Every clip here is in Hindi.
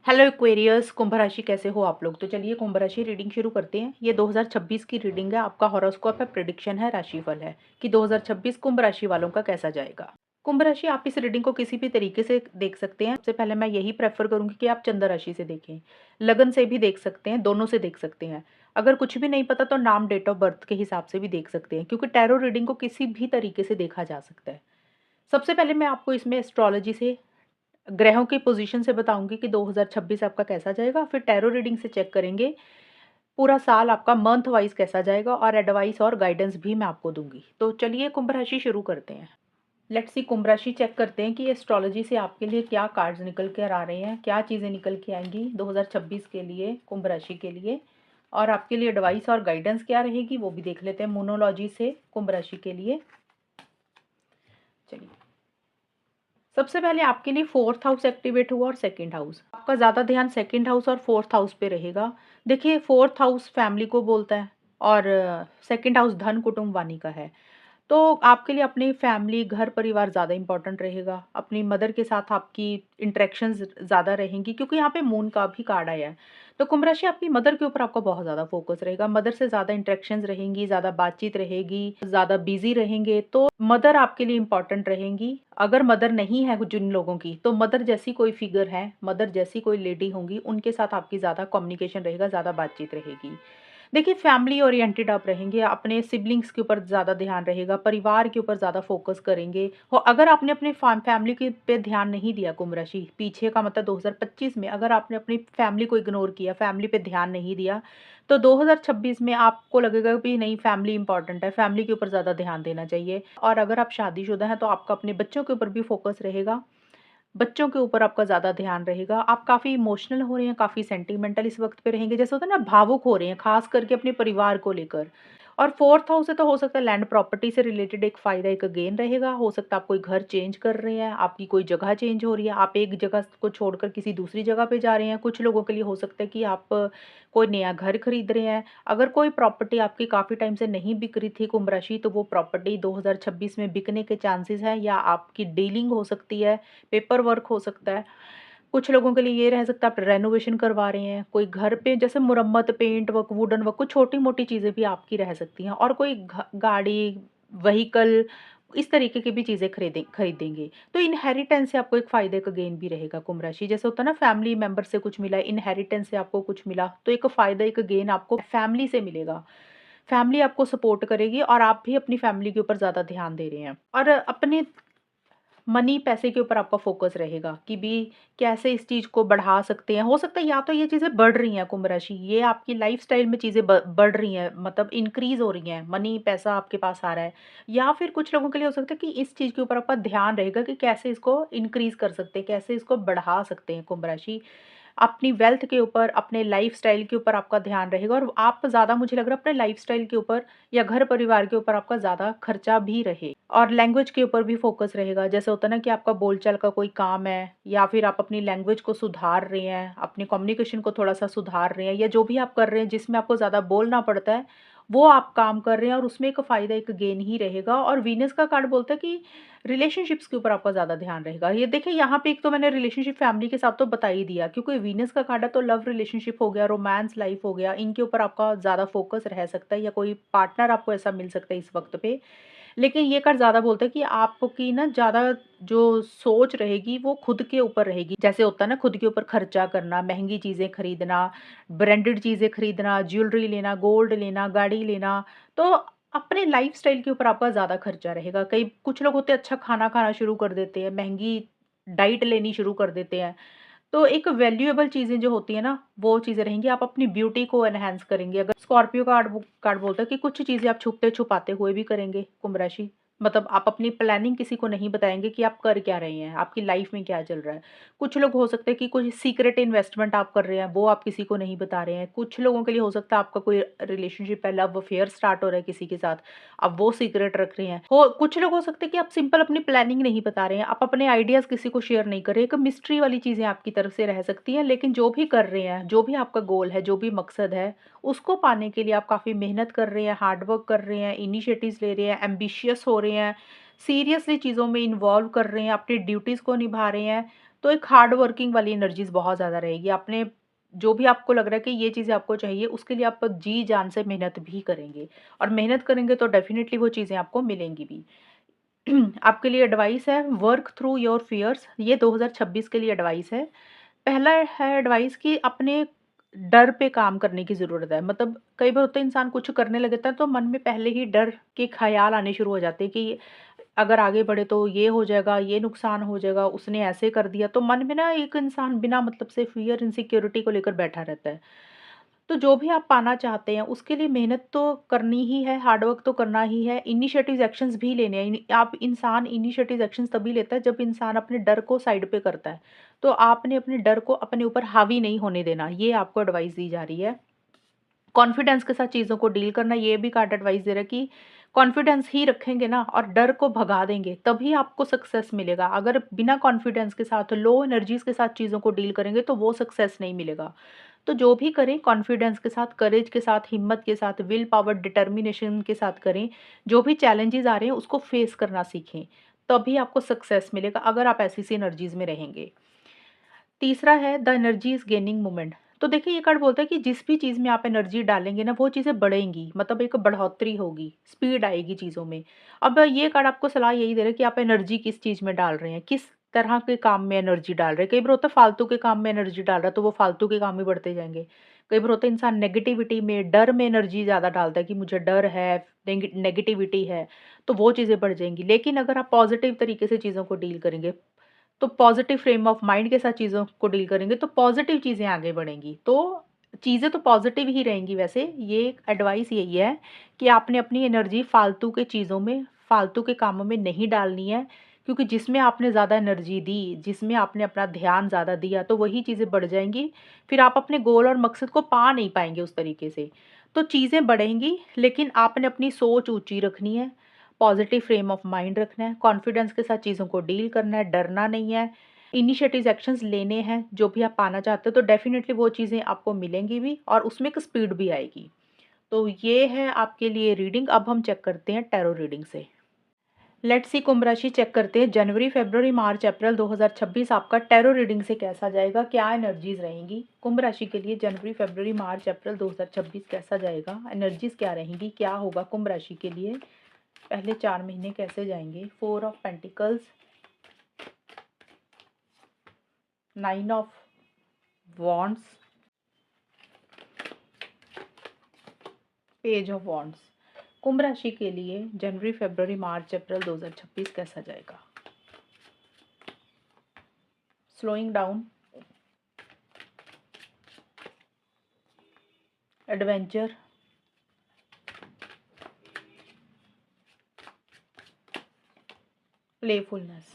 हेलो एक्वेरियस, कुंभ राशि कैसे हो आप लोग। तो चलिए कुंभ राशि रीडिंग शुरू करते हैं। ये 2026 की रीडिंग है। आपका हॉरोस्कोप है, प्रेडिक्शन है, राशिफल है कि 2026 कुंभ राशि वालों का कैसा जाएगा। कुंभ राशि, आप इस रीडिंग को किसी भी तरीके से देख सकते हैं। सबसे पहले मैं यही प्रेफर करूंगी कि आप चंद्र राशि से देखें। लगन से भी देख सकते हैं, दोनों से देख सकते हैं। अगर कुछ भी नहीं पता तो नाम, डेट ऑफ बर्थ के हिसाब से भी देख सकते हैं, क्योंकि टैरो रीडिंग को किसी भी तरीके से देखा जा सकता है। सबसे पहले मैं आपको इसमें एस्ट्रोलॉजी से, ग्रहों की पोजीशन से बताऊंगी कि 2026 आपका कैसा जाएगा। फिर टैरो रीडिंग से चेक करेंगे पूरा साल आपका मंथ वाइज कैसा जाएगा, और एडवाइस और गाइडेंस भी मैं आपको दूंगी। तो चलिए कुंभ राशि शुरू करते हैं। लेट्स सी, कुंभ राशि चेक करते हैं कि एस्ट्रोलॉजी से आपके लिए क्या कार्ड्स निकल कर आ रहे हैं, क्या चीज़ें निकल के आएंगी 2026 के लिए कुंभ राशि के लिए, और आपके लिए एडवाइस और गाइडेंस क्या रहेगी वो भी देख लेते हैं मोनोलॉजी से कुंभ राशि के लिए। चलिए, सबसे पहले आपके लिए फोर्थ हाउस एक्टिवेट हुआ और सेकंड हाउस। आपका ज़्यादा ध्यान सेकंड हाउस और फोर्थ हाउस पे रहेगा। देखिए, फोर्थ हाउस फैमिली को बोलता है, और सेकंड हाउस धन कुटुंब वाणी का है। तो आपके लिए अपनी फैमिली, घर परिवार ज़्यादा इंपॉर्टेंट रहेगा। अपनी मदर के साथ आपकी इंटरेक्शंस ज़्यादा रहेंगी, क्योंकि यहाँ पे मून का भी कार्ड आया है। तो कुंभ राशि, आपकी मदर के ऊपर आपका बहुत ज़्यादा फोकस रहेगा। मदर से ज़्यादा इंटरेक्शंस रहेंगी, ज़्यादा बातचीत रहेगी, ज़्यादा बिजी रहेंगे। तो मदर आपके लिए इंपॉर्टेंट रहेंगी। अगर मदर नहीं है जिन लोगों की, तो मदर जैसी कोई फिगर है, मदर जैसी कोई लेडी होंगी, उनके साथ आपकी ज़्यादा कम्युनिकेशन रहेगा, ज़्यादा बातचीत रहेगी। देखिए, फैमिली ओरिएंटेड आप रहेंगे, अपने सिबलिंग्स के ऊपर ज़्यादा ध्यान रहेगा, परिवार के ऊपर ज़्यादा फोकस करेंगे। और अगर आपने अपने फैमिली के पे ध्यान नहीं दिया कुंभ राशि, पीछे का मतलब 2025 में अगर आपने अपनी फैमिली को इग्नोर किया, फैमिली पे ध्यान नहीं दिया, तो 2026 में आपको लगेगा कि नहीं, फैमिली इंपॉर्टेंट है, फैमिली के ऊपर ज़्यादा ध्यान देना चाहिए। और अगर आप शादीशुदा हैं तो आपका अपने बच्चों के ऊपर भी फोकस रहेगा, बच्चों के ऊपर आपका ज़्यादा ध्यान रहेगा। आप काफ़ी इमोशनल हो रहे हैं, काफ़ी सेंटिमेंटल इस वक़्त पे रहेंगे। जैसे होता है ना, भावुक हो रहे हैं, ख़ास करके अपने परिवार को लेकर। और फोर्थ हाउस से तो हो सकता है लैंड प्रॉपर्टी से रिलेटेड एक फ़ायदा, एक गेन रहेगा। हो सकता है आप कोई घर चेंज कर रहे हैं, आपकी कोई जगह चेंज हो रही है, आप एक जगह को छोड़कर किसी दूसरी जगह पे जा रहे हैं। कुछ लोगों के लिए हो सकता है कि आप कोई नया घर खरीद रहे हैं। अगर कोई प्रॉपर्टी आपकी काफ़ी टाइम से नहीं बिक रही थी कुंभ राशि, तो वो प्रॉपर्टी 2026 में बिकने के चांसेस हैं, या आपकी डीलिंग हो सकती है, पेपर वर्क हो सकता है। कुछ लोगों के लिए ये रह सकता है आप रेनोवेशन करवा रहे हैं, कोई घर पे जैसे मुरम्मत, पेंट वर्क, वुडन वर्क, कुछ छोटी-मोटी चीज़ें भी आपकी रह सकती हैं, और कोई गाड़ी, व्हीकल, इस तरीके की भी चीज़ें खरीदेंगे। तो इनहेरिटेंस से आपको एक फ़ायदे का गेन भी रहेगा कुंभ राशि। जैसे होता है ना, फैमिली मेंबर से कुछ मिला, इनहेरिटेंस से आपको कुछ मिला, तो एक फ़ायदा, एक गेन आपको फैमिली से मिलेगा। फैमिली आपको सपोर्ट करेगी, और आप भी अपनी फैमिली के ऊपर ज़्यादा ध्यान दे रहे हैं। और अपने मनी, पैसे के ऊपर आपका फ़ोकस रहेगा कि भी कैसे इस चीज़ को बढ़ा सकते हैं। हो सकता है या तो ये चीज़ें बढ़ रही हैं कुंभ राशि, ये आपकी लाइफ़स्टाइल में चीज़ें बढ़ रही हैं, मतलब इंक्रीज़ हो रही हैं, मनी, पैसा आपके पास आ रहा है। या फिर कुछ लोगों के लिए हो सकता है कि इस चीज़ के ऊपर आपका ध्यान रहेगा कि कैसे इसको इंक्रीज़ कर सकते हैं, कैसे इसको बढ़ा सकते हैं कुंभ राशि। अपनी वेल्थ के ऊपर, अपने लाइफ़स्टाइल के ऊपर आपका ध्यान रहेगा, और आप ज़्यादा, मुझे लग रहा है, अपने लाइफ़स्टाइल के ऊपर या घर परिवार के ऊपर आपका ज़्यादा खर्चा भी रहे। और लैंग्वेज के ऊपर भी फ़ोकस रहेगा। जैसे होता है ना कि आपका बोलचाल का कोई काम है, या फिर आप अपनी लैंग्वेज को सुधार रहे हैं, अपनी कम्युनिकेशन को थोड़ा-सा सुधार रहे हैं, या जो भी आप कर रहे हैं जिसमें आपको ज़्यादा बोलना पड़ता है, वो आप काम कर रहे हैं, और उसमें एक फ़ायदा, एक गेन ही रहेगा। और वीनस का कार्ड बोलता है कि रिलेशनशिप्स के ऊपर आपका ज़्यादा ध्यान रहेगा। ये देखिए, यहाँ पे एक तो मैंने रिलेशनशिप फैमिली के साथ तो बता ही दिया, क्योंकि वीनस का कार्ड है, तो लव रिलेशनशिप हो गया, रोमांस लाइफ हो गया, इनके ऊपर आपका ज़्यादा फोकस रह सकता है, या कोई पार्टनर आपको ऐसा मिल सकता है इस वक्त पे। लेकिन ये कार्ड ज़्यादा बोलता है कि आपकी ना ज़्यादा जो सोच रहेगी वो खुद के ऊपर रहेगी। जैसे होता है ना, खुद के ऊपर खर्चा करना, महंगी चीज़ें खरीदना, ब्रांडेड चीज़ें खरीदना, ज्वेलरी लेना, गोल्ड लेना, गाड़ी लेना। तो अपने लाइफ़स्टाइल के ऊपर आपका ज़्यादा खर्चा रहेगा। कई कुछ लोग होते हैं, अच्छा खाना खाना शुरू कर देते हैं, महँगी डाइट लेनी शुरू कर देते हैं। तो एक वैल्यूएबल चीज़ें जो होती हैं ना, वो चीज़ें रहेंगी। आप अपनी ब्यूटी को एनहांस करेंगे। अगर स्कॉर्पियो कार्ड बोलता है कि कुछ चीज़ें आप छुपते-छुपाते हुए भी करेंगे कुंभ राशि। मतलब आप अपनी प्लानिंग किसी को नहीं बताएँगे कि आप कर क्या रहे हैं, आपकी लाइफ़ में क्या चल रहा है। कुछ लोग हो सकते हैं कि कुछ सीक्रेट इन्वेस्टमेंट आप कर रहे हैं, वो आप किसी को नहीं बता रहे हैं। कुछ लोगों के लिए हो सकता है आपका कोई रिलेशनशिप है, लव अफेयर स्टार्ट हो रहा है किसी के साथ, आप वो सीक्रेट रख रहे हैं। हो कुछ लोग हो सकते हैं कि आप सिंपल अपनी प्लानिंग नहीं बता रहे हैं, आप अपने आइडियाज़ किसी को शेयर नहीं कर रहे हैं। एक मिस्ट्री वाली चीज़ें आपकी तरफ से रह सकती हैं, लेकिन जो भी कर रहे हैं, जो भी आपका गोल है, जो भी मकसद है, उसको पाने के लिए आप काफ़ी मेहनत कर रहे हैं, हार्ड वर्क कर रहे हैं, इनिशिएटिव्स ले रहे हैं, एम्बिशियस हो रहे हैं, सीरियसली चीज़ों में इन्वॉल्व कर रहे हैं, अपनी ड्यूटीज़ को निभा रहे हैं। तो एक हार्ड वर्किंग वाली एनर्जीज़ बहुत ज़्यादा रहेगी। आपने जो भी आपको लग रहा है कि ये चीज़ें आपको चाहिए, उसके लिए आप जी-जान से मेहनत भी करेंगे और मेहनत करेंगे तो डेफ़िनिटली वो चीज़ें आपको मिलेंगी भी। आपके लिए एडवाइस है वर्क थ्रू योर फियर्स, ये 2026 के लिए एडवाइस है। पहला है एडवाइस कि अपने डर पे काम करने की ज़रूरत है। मतलब कई बार होता है इंसान कुछ करने लगता है तो मन में पहले ही डर के ख़्याल आने शुरू हो जाते हैं कि अगर आगे बढ़े तो ये हो जाएगा, ये नुकसान हो जाएगा, उसने ऐसे कर दिया। तो मन में ना एक इंसान बिना मतलब से फ़ियर, इनसिक्योरिटी को लेकर बैठा रहता है। तो जो भी आप पाना चाहते हैं उसके लिए मेहनत तो करनी ही है, हार्ड वर्क तो करना ही है, इनिशिएटिव एक्शंस भी लेने हैं। आप इंसान इनिशिएटिव एक्शंस तभी लेता है जब इंसान अपने डर को साइड पे करता है। तो आपने अपने डर को अपने ऊपर हावी नहीं होने देना, ये आपको एडवाइस दी जा रही है। कॉन्फिडेंस के साथ चीज़ों को डील करना, ये भी कार्ड एडवाइस दे रहा है कि कॉन्फिडेंस ही रखेंगे ना और डर को भगा देंगे, तभी आपको सक्सेस मिलेगा। अगर बिना कॉन्फिडेंस के साथ, लो एनर्जीज़ के साथ चीज़ों को डील करेंगे, तो वो सक्सेस नहीं मिलेगा। तो जो भी करें कॉन्फिडेंस के साथ, करेज के साथ, हिम्मत के साथ, विल पावर, डिटर्मिनेशन के साथ करें। जो भी चैलेंजेज़ आ रहे हैं, उसको फेस करना सीखें, तभी आपको सक्सेस मिलेगा, अगर आप ऐसी-सी एनर्जीज़ में रहेंगे। तीसरा है the energy is gaining moment. तो देखिए ये कार्ड बोलता है कि जिस भी चीज़ में आप एनर्जी डालेंगे ना वो चीज़ें बढ़ेंगी, मतलब एक बढ़ोतरी होगी, स्पीड आएगी चीज़ों में। अब ये कार्ड आपको सलाह यही दे रहा है कि आप एनर्जी किस चीज़ में डाल रहे हैं, किस तरह के काम में एनर्जी डाल रहे हैं। कई बार होता है फालतू के काम में एनर्जी डाल रहा है तो वो फालतू के काम ही बढ़ते जाएँगे। कई बार होता है इंसान नेगेटिविटी में, डर में एनर्जी ज़्यादा डालता है कि मुझे डर है, नेगेटिविटी है, तो वो चीज़ें बढ़ जाएँगी। लेकिन अगर आप पॉजिटिव तरीके से चीज़ों को डील करेंगे, तो पॉज़िटिव फ्रेम ऑफ माइंड के साथ चीज़ों को डील करेंगे तो पॉज़िटिव चीज़ें आगे बढ़ेंगी। तो चीज़ें तो पॉज़िटिव ही रहेंगी वैसे, ये एडवाइस यही है कि आपने अपनी एनर्जी फ़ालतू के चीज़ों में, फ़ालतू के कामों में नहीं डालनी है, क्योंकि जिसमें आपने ज़्यादा एनर्जी दी, जिसमें आपने अपना ध्यान ज़्यादा दिया, तो वही चीज़ें बढ़ जाएँगी। फिर आप अपने गोल और मकसद को पा नहीं पाएँगे उस तरीके से। तो चीज़ें बढ़ेंगी, लेकिन आपने अपनी सोच ऊँची रखनी है, पॉजिटिव फ्रेम ऑफ माइंड रखना है, कॉन्फिडेंस के साथ चीज़ों को डील करना है, डरना नहीं है, इनिशिएटिव्स एक्शंस लेने हैं, जो भी आप पाना चाहते हो तो डेफ़िनिटली वो चीज़ें आपको मिलेंगी भी और उसमें एक स्पीड भी आएगी। तो ये है आपके लिए रीडिंग। अब हम चेक करते हैं टैरो रीडिंग से। लेट्स सी कुंभ राशि चेक करते हैं जनवरी, फ़रवरी, मार्च, अप्रैल 2026 आपका टैरो रीडिंग से कैसा जाएगा? क्या एनर्जीज़ रहेंगी? कुंभ राशि के लिए जनवरी, फ़रवरी, मार्च, अप्रैल 2026 कैसा जाएगा? एनर्जीज़ क्या रहेंगी? क्या होगा कुंभ राशि के लिए? पहले 4 महीने कैसे जाएँगे? 4 of pentacles, 9 of wands, page of wands. कुंभ राशि के लिए जनवरी, फ़रवरी, मार्च, अप्रैल 2026 कैसा जाएगा? Slowing down, adventure, playfulness.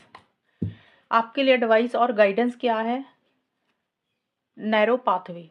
आपके लिए एडवाइस और गाइडेंस क्या है? Narrow pathway.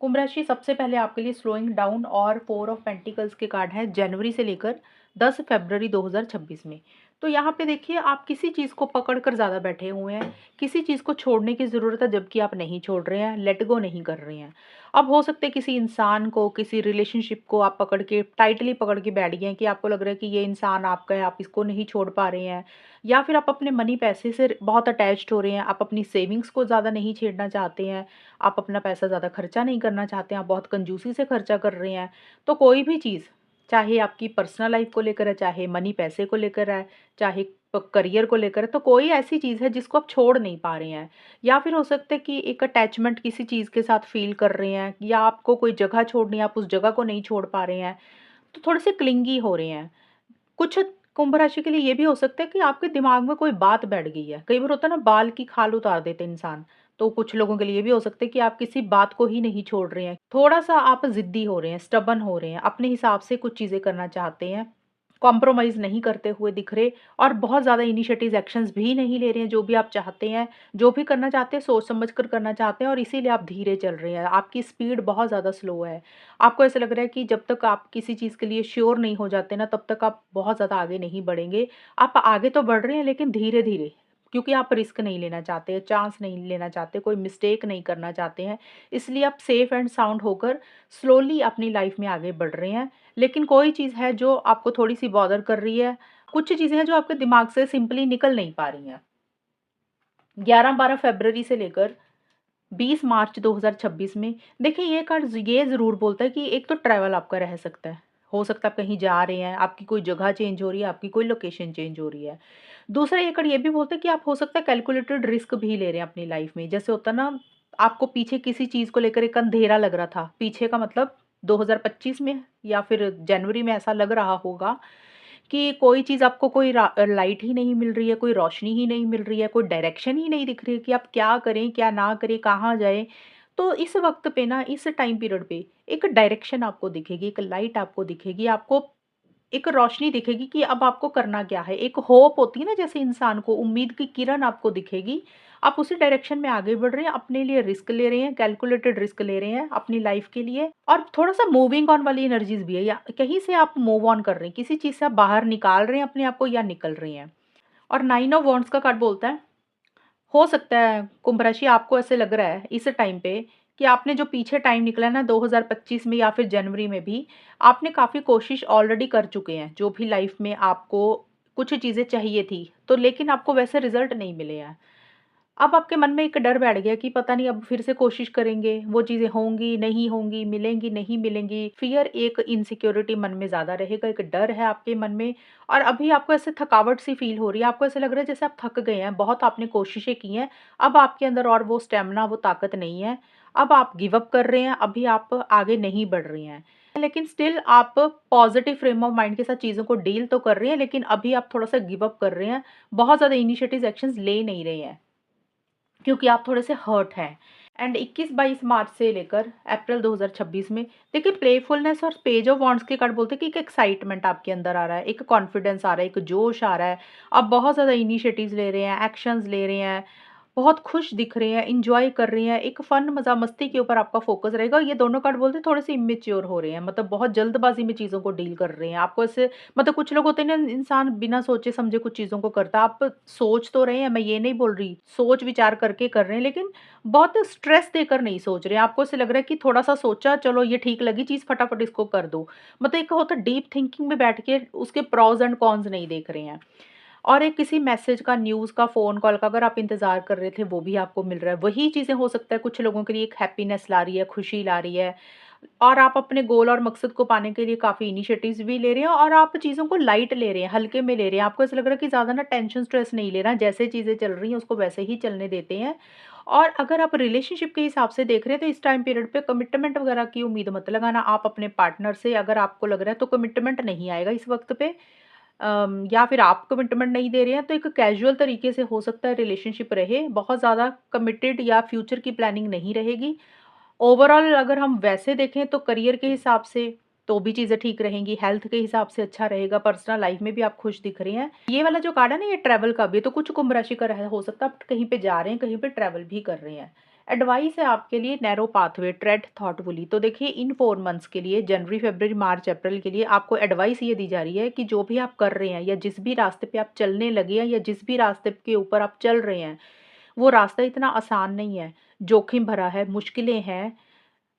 कुंभ राशि सबसे पहले आपके लिए स्लोइंग डाउन और 4 ऑफ पेंटिकल्स के कार्ड हैं जनवरी से लेकर 10 फरवरी 2026 में। तो यहाँ पे देखिए आप किसी चीज़ को पकड़ कर ज़्यादा बैठे हुए हैं, किसी चीज़ को छोड़ने की ज़रूरत है जबकि आप नहीं छोड़ रहे हैं, लेट गो नहीं कर रहे हैं। अब हो सकता है किसी इंसान को, किसी रिलेशनशिप को आप पकड़ के टाइटली पकड़ के बैठ गए हैं कि आपको लग रहा है कि ये इंसान आपका है, आप इसको नहीं छोड़ पा रहे हैं। या फिर आप अपने मनी पैसे से बहुत अटैच्ड हो रहे हैं, आप अपनी सेविंग्स को ज़्यादा नहीं छेड़ना चाहते हैं, आप अपना पैसा ज़्यादा खर्चा नहीं करना चाहते हैं, आप बहुत कंजूसी से खर्चा कर रहे हैं। तो कोई भी चीज़, चाहे आपकी पर्सनल लाइफ़ को लेकर है, चाहे मनी पैसे को लेकर है, चाहे करियर को लेकर है, तो कोई ऐसी चीज़ है जिसको आप छोड़ नहीं पा रहे हैं। या फिर हो सकता है कि एक अटैचमेंट किसी चीज़ के साथ फ़ील कर रहे हैं, या आपको कोई जगह छोड़नी है, आप उस जगह को नहीं छोड़ पा रहे हैं, तो थोड़े से क्लिंगी हो रहे हैं। कुछ कुंभ राशि के लिए ये भी हो सकता है कि आपके दिमाग में कोई बात बैठ गई है। कई बार होता है ना बाल की खाल उतार देते हैं इंसान। तो कुछ लोगों के लिए ये भी हो सकता है कि आप किसी बात को ही नहीं छोड़ रहे हैं। थोड़ा-सा आप ज़िद्दी हो रहे हैं, स्टबर्न हो रहे हैं, अपने हिसाब से कुछ चीज़ें करना चाहते हैं। कॉम्प्रोमाइज़ नहीं करते हुए दिख रहे और बहुत ज़्यादा इनिशिएटिव एक्शंस भी नहीं ले रहे हैं, जो भी आप चाहते हैं। जो भी करना चाहते हैं सोच समझ कर करना चाहते हैं और इसीलिए आप धीरे चल रहे हैं। आपकी स्पीड बहुत ज़्यादा स्लो है। आपको ऐसा लग रहा है कि जब तक आप किसी चीज़ के लिए श्योर नहीं हो जाते ना, तब तक आप बहुत ज़्यादा आगे नहीं बढ़ेंगे। आप आगे तो बढ़ रहे हैं लेकिन धीरे-धीरे, क्योंकि आप रिस्क नहीं लेना चाहते, चांस नहीं लेना चाहते, कोई मिस्टेक नहीं करना चाहते हैं। इसलिए आप सेफ एंड साउंड होकर स्लोली अपनी लाइफ में आगे बढ़ रहे हैं। लेकिन कोई चीज़ है जो आपको थोड़ी-सी बॉदर कर रही है, कुछ चीज़ें हैं जो आपके दिमाग से सिंपली निकल नहीं पा रही हैं। 11-12 फरवरी से लेकर 20 मार्च 2026 में देखिए ये कार्ड ये ज़रूर बोलता है कि एक तो ट्रैवल आपका रह सकता है। हो सकता है आप कहीं जा रहे हैं, आपकी कोई जगह चेंज हो रही है, आपकी कोई लोकेशन चेंज हो रही है। दूसरा ये कार्ड ये भी बोलता है कि आप हो सकता है कैलकुलेटेड रिस्क भी ले रहे हैं अपनी लाइफ़ में। जैसे होता है ना, आपको पीछे किसी चीज़ को लेकर एक अंधेरा लग रहा था। पीछे का मतलब 2025 में या फिर जनवरी में ऐसा लग रहा होगा कि कोई चीज़ आपको कोई लाइट ही नहीं मिल रही है, कोई रोशनी ही नहीं मिल रही है, कोई डायरेक्शन ही नहीं दिख रही है कि आप क्या करें, क्या ना करें, कहाँ जाएँ। तो इस वक़्त पे ना, इस टाइम पीरियड पे एक डायरेक्शन आपको दिखेगी, एक लाइट आपको दिखेगी, आपको एक रोशनी दिखेगी कि अब आपको करना क्या है। एक होप होती है ना, जैसे इंसान को उम्मीद की किरण आपको दिखेगी। आप उसी डायरेक्शन में आगे बढ़ रहे हैं, अपने लिए रिस्क ले रहे हैं, कैलकुलेटेड रिस्क ले रहे हैं अपनी लाइफ़ के लिए और थोड़ा-सा मूविंग ऑन वाली एनर्जीज़ भी है या कहीं से आप मूव ऑन कर रहे हैं, किसी चीज़ से आप बाहर निकाल रहे हैं अपने आप को या निकल रहे हैं। और 9 ऑफ वांड्स का कार्ड बोलता है, हो सकता है कुंभ राशि आपको ऐसे लग रहा है इस टाइम पे कि आपने जो पीछे टाइम निकला है ना 2025 में या फिर जनवरी में भी, आपने काफ़ी कोशिश ऑलरेडी कर चुके हैं, जो भी लाइफ में आपको कुछ चीज़ें चाहिए थी, तो लेकिन आपको वैसे रिज़ल्ट नहीं मिले हैं। अब आपके मन में एक डर बैठ गया कि पता नहीं अब फिर से कोशिश करेंगे, वो चीज़ें होंगी, नहीं होंगी, मिलेंगी, नहीं मिलेंगी। फ़ियर एक इनसिक्योरिटी मन में ज़्यादा रहेगा, एक डर है आपके मन में और अभी आपको ऐसे थकावट सी फ़ील हो रही है। आपको ऐसा लग रहा है जैसे आप थक गए हैं, बहुत आपने कोशिशें की हैं, अब आपके अंदर और वो स्टैमिना, वो ताकत नहीं है। अब आप गिव अप कर रहे हैं, अभी आप आगे नहीं बढ़ रहे हैं। लेकिन स्टिल आप पॉज़िटिव फ्रेम ऑफ माइंड के साथ चीज़ों को डील तो कर रहे हैं, लेकिन अभी आप थोड़ा-सा गिव अप कर रहे हैं। बहुत ज़्यादा इनिशिएटिव एक्शंस ले नहीं रहे हैं। क्योंकि आप थोड़े-से हर्ट हैं। एंड 21-22 मार्च से लेकर अप्रैल 2026 में देखिए प्लेफुलनेस और पेज ऑफ वांड्स के कार्ड बोलते हैं कि एक एक्साइटमेंट आपके अंदर आ रहा है, एक कॉन्फिडेंस आ रहा है, एक जोश आ रहा है। आप बहुत ज़्यादा इनिशिएटिव्स ले रहे हैं, एक्शंस ले रहे हैं, बहुत खुश दिख रहे हैं, एन्जॉय कर रहे हैं, एक फन मज़ा-मस्ती के ऊपर आपका फ़ोकस रहेगा। ये दोनों कार्ड बोलते हैं थोड़े-से इमैच्योर हो रहे हैं, मतलब बहुत जल्दबाज़ी में चीज़ों को डील कर रहे हैं। आपको ऐसे मतलब कुछ लोग होते हैं ना, इंसान बिना सोचे-समझे कुछ चीज़ों को करता है। आप सोच तो रहे हैं, मैं ये नहीं बोल रही, सोच-विचार करके कर रहे हैं, लेकिन बहुत स्ट्रेस देकर नहीं सोच रहे हैं। आपको ऐसे लग रहा है कि थोड़ा-सा सोचा, चलो ये ठीक लगी चीज़, फटाफट इसको कर दो। मतलब एक होता है डीप थिंकिंग में बैठ के उसके प्रोस एंड कॉन्स नहीं देख रहे हैं। और एक किसी मैसेज का, न्यूज़ का, फ़ोन कॉल का अगर आप इंतज़ार कर रहे थे, वो भी आपको मिल रहा है। वही चीज़ें हो सकता है कुछ लोगों के लिए एक हैप्पीनेस ला रही है, खुशी ला रही है और आप अपने गोल और मकसद को पाने के लिए काफ़ी इनिशिएटिव्स भी ले रहे हैं और आप चीज़ों को लाइट ले रहे हैं, हल्के में ले रहे हैं। आपको ऐसा लग रहा है कि ज़्यादा ना टेंशन, स्ट्रेस नहीं लेना, जैसे चीज़ें चल रही हैं उसको वैसे ही चलने देते हैं। और अगर आप रिलेशनशिप के हिसाब से देख रहे हैं तो इस टाइम पीरियड पे कमिटमेंट वगैरह की उम्मीद मत लगाना आप अपने पार्टनर से। अगर आपको लग रहा है तो कमिटमेंट नहीं आएगा इस वक़्त पे। या फिर आप कमिटमेंट नहीं दे रहे हैं तो एक कैजुअल तरीके से हो सकता है रिलेशनशिप रहे, बहुत ज़्यादा कमिटेड या फ्यूचर की प्लानिंग नहीं रहेगी। ओवरऑल अगर हम वैसे देखें तो करियर के हिसाब से तो भी चीज़ें ठीक रहेंगी, हेल्थ के हिसाब से अच्छा रहेगा, पर्सनल लाइफ में भी आप खुश दिख रही हैं। ये वाला जो कार्ड है ना, ये ट्रैवल का भी है, तो कुछ कुंभ राशि का रह हो सकता है आप कहीं पे जा रहे हैं, कहीं पे ट्रैवल भी कर रहे हैं। एडवाइस है आपके लिए, नैरो पाथवे, ट्रेड थॉटफुली। तो देखिए इन 4 मंथ्स के लिए जनवरी, फरवरी, मार्च, अप्रैल के लिए आपको एडवाइस ये दी जा रही है कि जो भी आप कर रहे हैं या जिस भी रास्ते पे आप चलने लगे हैं या जिस भी रास्ते के ऊपर आप चल रहे हैं, वो रास्ता इतना आसान नहीं है, जोखिम भरा है, मुश्किलें हैं।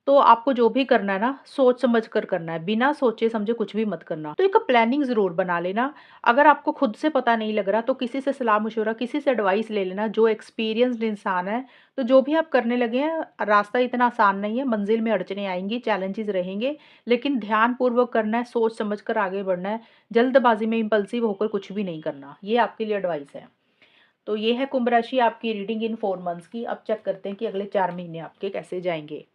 तो आपको जो भी करना है ना, सोच समझ कर करना है, बिना सोचे-समझे कुछ भी मत करना। तो एक प्लानिंग ज़रूर बना लेना। अगर आपको खुद से पता नहीं लग रहा, तो किसी से सलाह-मशवरा, किसी से एडवाइस ले लेना, जो एक्सपीरियंस्ड इंसान है। तो जो भी आप करने लगे हैं, रास्ता इतना आसान नहीं है, मंज़िल में अड़चनें आएँगी, चैलेंजेज़ रहेंगे, लेकिन ध्यानपूर्वक करना है, सोच समझ कर आगे बढ़ना है। जल्दबाज़ी में इम्पल्सिव होकर कुछ भी नहीं करना। ये आपके लिए एडवाइस है। तो ये है कुंभ राशि आपकी रीडिंग इन 4 मंथ्स की। अब चेक करते हैं कि अगले 4 महीने आपके कैसे जाएँगे।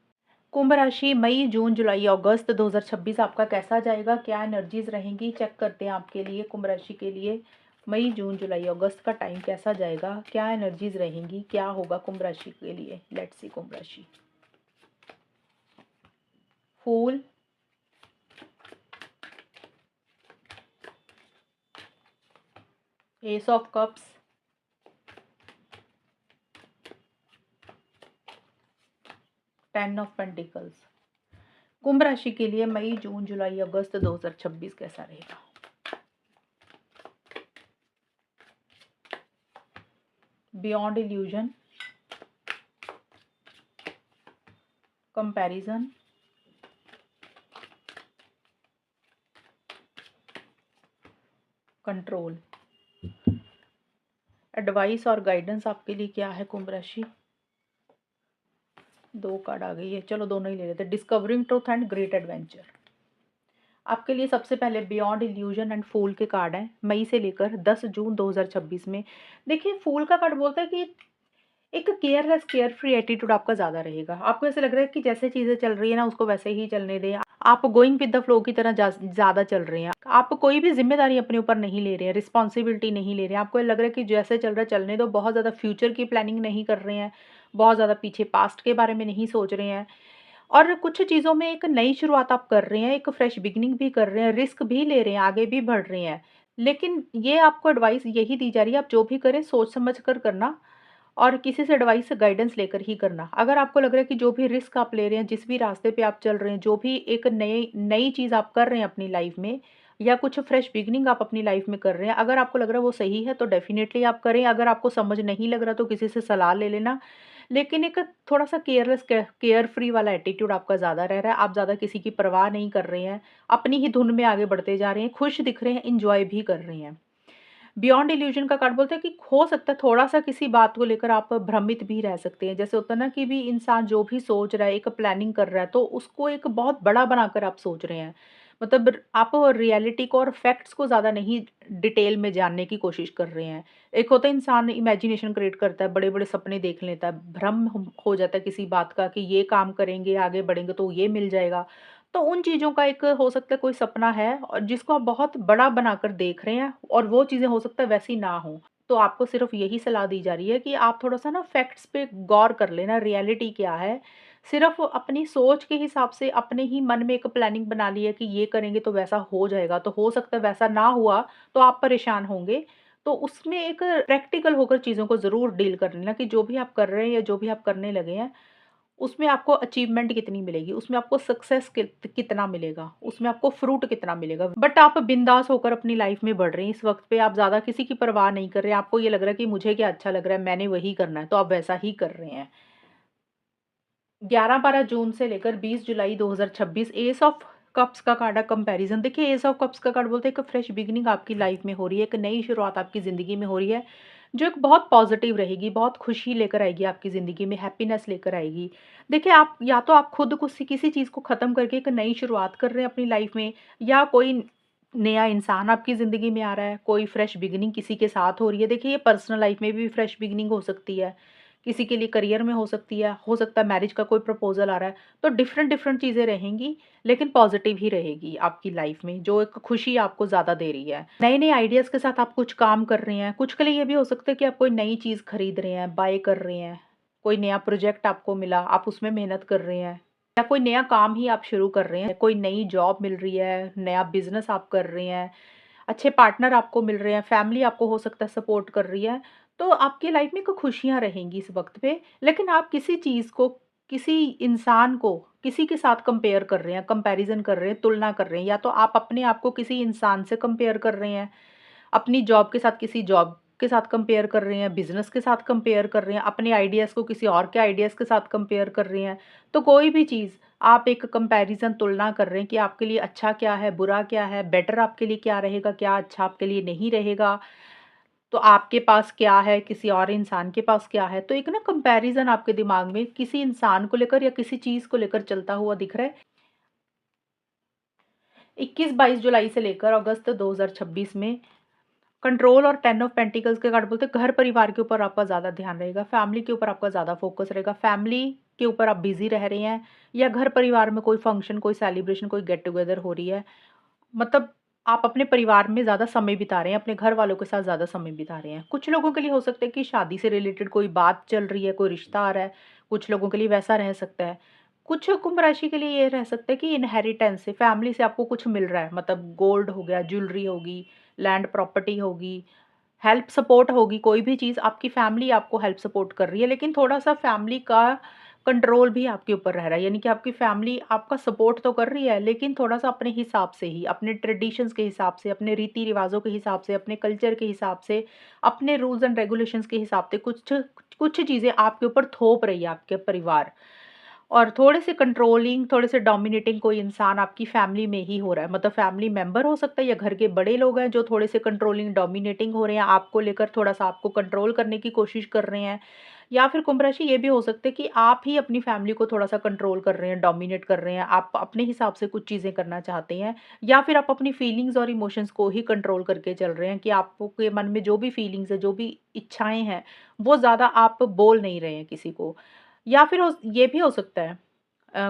कुंभ राशि मई, जून, जुलाई, अगस्त 2026 आपका कैसा जाएगा? क्या एनर्जीज़ रहेंगी? चेक करते हैं आपके लिए कुंभ राशि के लिए मई, जून, जुलाई, अगस्त का टाइम कैसा जाएगा? क्या एनर्जीज़ रहेंगी? क्या होगा कुंभ राशि के लिए? लेट्स सी कुंभ राशि। Fool, ace of cups, 10 of pentacles. कुंभ राशि के लिए मई, जून, जुलाई, अगस्त 2026 कैसा रहेगा? Beyond illusion, comparison, control. Advice और गाइडेंस आपके लिए क्या है कुंभ राशि? 2 कार्ड आ गई है, चलो दोनों ही ले लेते हैं। Discovering truth and great adventure. आपके लिए सबसे पहले बियॉन्ड इल्यूजन एंड फूल के कार्ड हैं, मई से लेकर 10 जून 2026 में। देखिए, फूल का कार्ड बोलता है कि एक केयरलेस, केयर फ्री एटीट्यूड आपका ज़्यादा रहेगा। आपको ऐसा लग रहा है कि जैसे चीज़ें चल रही है ना, उसको वैसे ही चलने दें। आप गोइंग विद द फ्लो की तरह ज़्यादा चल रहे हैं। आप कोई भी ज़िम्मेदारी अपने ऊपर नहीं ले रहे हैं, रिस्पॉन्सिबिलिटी नहीं ले रहे हैं। आपको लग रहा है कि जैसे चल रहा है चलने दो, बहुत ज़्यादा फ्यूचर की प्लानिंग नहीं कर रहे हैं, बहुत ज़्यादा पीछे पास्ट के बारे में नहीं सोच रहे हैं। और कुछ चीज़ों में एक नई शुरुआत आप कर रहे हैं, एक फ्रेश बिगिनिंग भी कर रहे हैं, रिस्क भी ले रहे हैं, आगे भी बढ़ रहे हैं। लेकिन ये आपको एडवाइस यही दी जा रही है, आप जो भी करें सोच समझ कर करना और किसी से एडवाइस गाइडेंस लेकर ही करना। अगर आपको लग रहा है कि जो भी रिस्क आप ले रहे हैं, जिस भी रास्ते पे आप चल रहे हैं, जो भी एक नई नई चीज़ आप कर रहे हैं अपनी लाइफ में, या कुछ फ्रेश बिगिनिंग आप अपनी लाइफ में कर रहे हैं, अगर आपको लग रहा है वो सही है तो डेफ़िनेटली आप करें। अगर आपको समझ नहीं लग रहा तो किसी से सलाह ले लेना। लेकिन एक थोड़ा-सा केयरलेस, केयर फ्री वाला एटीट्यूड आपका ज़्यादा रह रहा है। आप ज़्यादा किसी की परवाह नहीं कर रहे हैं, अपनी ही धुन में आगे बढ़ते जा रहे हैं, खुश दिख रहे हैं, एन्जॉय भी कर रहे हैं। बियॉन्ड इल्यूजन का कार्ड बोलता है कि हो सकता है थोड़ा-सा किसी बात को लेकर आप भ्रमित भी रह सकते हैं। जैसे होता है ना कि भी इंसान जो भी सोच रहा है, एक प्लानिंग कर रहा है, तो उसको एक बहुत बड़ा बनाकर आप सोच रहे हैं। मतलब आप रियलिटी को और फैक्ट्स को ज़्यादा नहीं डिटेल में जानने की कोशिश कर रहे हैं। एक होता है इंसान इमेजिनेशन क्रिएट करता है, बड़े-बड़े सपने देख लेता है, भ्रम हो जाता है किसी बात का कि ये काम करेंगे, आगे बढ़ेंगे तो ये मिल जाएगा। तो उन चीज़ों का एक हो सकता है कोई सपना है और जिसको आप बहुत बड़ा बनाकर देख रहे हैं और वो चीज़ें हो सकता है वैसी ना हो। तो आपको सिर्फ़ यही सलाह दी जा रही है कि आप थोड़ा-सा ना फैक्ट्स पे गौर कर लेना, रियलिटी क्या है। सिर्फ़ अपनी सोच के हिसाब से अपने ही मन में एक प्लानिंग बना ली है कि ये करेंगे तो वैसा हो जाएगा, तो हो सकता है वैसा ना हुआ तो आप परेशान होंगे। तो उसमें एक प्रैक्टिकल होकर चीज़ों को ज़रूर डील कर लेना कि जो भी आप कर रहे हैं या जो भी आप करने लगे हैं, उसमें आपको अचीवमेंट कितनी मिलेगी, उसमें आपको सक्सेस कितना मिलेगा, उसमें आपको फ्रूट कितना मिलेगा। बट आप बिंदास होकर अपनी लाइफ में बढ़ रहे हैं, इस वक़्त पे आप ज़्यादा किसी की परवाह नहीं कर रहे हैं, आपको ये लग रहा है कि मुझे क्या अच्छा लग रहा है, मैंने वही करना है, तो आप वैसा ही कर रहे हैं। 11-12 जून से लेकर 20 जुलाई 2026 एस ऑफ कप्स का कार्ड है कंपैरिज़न। देखिए, एस ऑफ कप्स का कार्ड बोलते हैं एक फ्रेश बिगिनिंग आपकी लाइफ में हो रही है, एक नई शुरुआत आपकी ज़िंदगी में हो रही है, जो एक बहुत पॉज़िटिव रहेगी, बहुत खुशी लेकर आएगी आपकी ज़िंदगी में, हैप्पीनेस लेकर आएगी। देखिए, आप या तो आप खुद को किसी चीज़ को ख़त्म करके एक नई शुरुआत कर रहे हैं अपनी लाइफ में, या कोई नया इंसान आपकी ज़िंदगी में आ रहा है, कोई फ्रेश बिगिनिंग किसी के साथ हो रही है। देखिए, ये पर्सनल लाइफ में भी फ्रेश बिगिनिंग हो सकती है। किसी के लिए करियर में हो सकती है, हो सकता है मैरिज का कोई प्रपोज़ल आ रहा है, तो डिफरेंट डिफरेंट चीज़ें रहेंगी, लेकिन पॉज़िटिव ही रहेगी आपकी लाइफ़ में, जो एक खुशी आपको ज़्यादा दे रही है। नए-नए आइडियाज़ के साथ आप कुछ काम कर रहे हैं, कुछ के लिए ये भी हो सकता है कि आप कोई नई चीज़ खरीद रहे हैं, बाय कर रहे हैं, कोई नया प्रोजेक्ट आपको मिला, आप उसमें मेहनत कर रहे हैं, या कोई नया काम ही आप शुरू कर रहे हैं, कोई नई जॉब मिल रही है, नया बिज़नेस आप कर रहे हैं, अच्छे पार्टनर आपको मिल रहे हैं, फैमिली आपको हो सकता है सपोर्ट कर रही है, तो आपकी लाइफ में कुछ खुशियाँ रहेंगी इस वक़्त पे। लेकिन आप किसी चीज़ को, किसी इंसान को, किसी के साथ कंपेयर कर रहे हैं, कंपैरिज़न कर रहे हैं, तुलना कर रहे हैं, या तो आप अपने आप को किसी इंसान से कंपेयर कर रहे हैं, अपनी जॉब के साथ किसी जॉब के साथ कंपेयर कर रहे हैं, बिज़नेस के साथ कंपेयर कर रहे हैं, अपने आइडियाज़ को किसी और के आइडियाज़ के साथ कंपेयर कर रहे हैं। तो कोई भी चीज़ आप एक कंपैरिज़न, तुलना कर रहे हैं कि आपके लिए अच्छा क्या है, बुरा क्या है, बेटर आपके लिए क्या रहेगा, क्या अच्छा आपके लिए नहीं रहेगा। तो आपके पास क्या है, किसी और इंसान के पास क्या है। तो एक ना कंपैरिज़न आपके दिमाग में किसी इंसान को लेकर या किसी चीज़ को लेकर चलता हुआ दिख रहा है। 21-22 जुलाई से लेकर अगस्त 2026 में कंट्रोल और 10 ऑफ पेंटिकल्स के कार्ड बोलते हैं घर परिवार के ऊपर आपका ज़्यादा ध्यान रहेगा, फैमिली के ऊपर आपका ज़्यादा फोकस रहेगा, फैमिली के ऊपर आप बिज़ी रह रहे हैं, या घर परिवार में कोई फंक्शन, कोई सेलिब्रेशन, कोई गेट टुगेदर हो रही है। मतलब आप अपने परिवार में ज़्यादा समय बिता रहे हैं, अपने घर वालों के साथ ज़्यादा समय बिता रहे हैं। कुछ लोगों के लिए हो सकता है कि शादी से रिलेटेड कोई बात चल रही है, कोई रिश्ता आ रहा है, कुछ लोगों के लिए वैसा रह सकता है। कुछ कुंभ राशि के लिए ये रह सकता है कि इनहेरिटेंस से, फैमिली से आपको कुछ मिल रहा है, मतलब गोल्ड हो गया, ज्वेलरी होगी, लैंड प्रॉपर्टी होगी, हेल्प सपोर्ट होगी, कोई भी चीज़ आपकी फैमिली आपको हेल्प सपोर्ट कर रही है, लेकिन थोड़ा-सा फैमिली का कंट्रोल भी आपके ऊपर रह रहा है। यानी कि आपकी फैमिली आपका सपोर्ट तो कर रही है, लेकिन थोड़ा-सा अपने हिसाब से ही, अपने ट्रेडिशंस के हिसाब से, अपने रीति-रिवाज़ों के हिसाब से, अपने कल्चर के हिसाब से, अपने रूल्स एंड रेगुलेशंस के हिसाब से कुछ कुछ चीज़ें आपके ऊपर थोप रही है आपके परिवार। और थोड़े से कंट्रोलिंग, थोड़े से डोमिनेटिंग कोई इंसान आपकी फैमिली में ही हो रहा है। मतलब फैमिली मेंबर हो सकता है या घर के बड़े लोग हैं जो थोड़े से कंट्रोलिंग, डोमिनेटिंग हो रहे हैं, आपको लेकर थोड़ा-सा आपको कंट्रोल करने की कोशिश कर रहे हैं। या फिर कुंभ राशि ये भी हो सकता है कि आप ही अपनी फैमिली को थोड़ा-सा कंट्रोल कर रहे हैं, डोमिनेट कर रहे हैं, आप अपने हिसाब से कुछ चीज़ें करना चाहते हैं। या फिर आप अपनी फीलिंग्स और इमोशंस को ही कंट्रोल करके चल रहे हैं कि आपको के मन में जो भी फीलिंग्स है, जो भी इच्छाएँ हैं, वो ज़्यादा आप बोल नहीं रहे हैं किसी को। या फिर ये भी हो सकता है